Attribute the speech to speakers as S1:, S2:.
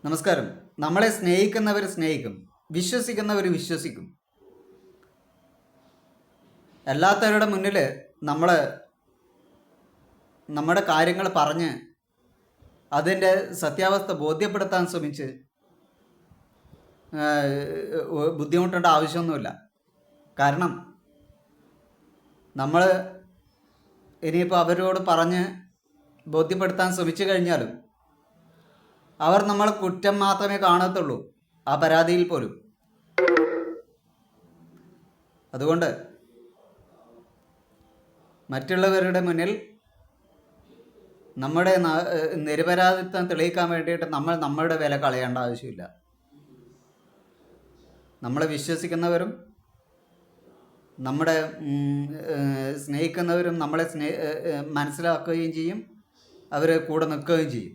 S1: നമസ്കാരം. നമ്മളെ സ്നേഹിക്കുന്നവർ സ്നേഹിക്കും, വിശ്വസിക്കുന്നവർ വിശ്വസിക്കും. അല്ലാത്തവരുടെ മുന്നിൽ നമ്മൾ നമ്മുടെ കാര്യങ്ങൾ പറഞ്ഞ് അതിൻ്റെ സത്യാവസ്ഥ ബോധ്യപ്പെടുത്താൻ ശ്രമിച്ച് ബുദ്ധിമുട്ടേണ്ട ആവശ്യമൊന്നുമില്ല. കാരണം നമ്മൾ ഇനിയിപ്പോൾ അവരോട് പറഞ്ഞ് ബോധ്യപ്പെടുത്താൻ ശ്രമിച്ചു കഴിഞ്ഞാലും അവർ നമ്മളെ കുറ്റം മാത്രമേ കാണത്തുള്ളൂ, ആ പരാതിയിൽ പോലും. അതുകൊണ്ട് മറ്റുള്ളവരുടെ മുന്നിൽ നമ്മുടെ നിരപരാധിത്വം തെളിയിക്കാൻ വേണ്ടിയിട്ട് നമ്മളുടെ വില കളയേണ്ട ആവശ്യമില്ല. നമ്മളെ വിശ്വസിക്കുന്നവരും നമ്മുടെ സ്നേഹിക്കുന്നവരും നമ്മളെ മനസ്സിലാക്കുകയും ചെയ്യും, അവർ കൂടെ നിൽക്കുകയും ചെയ്യും.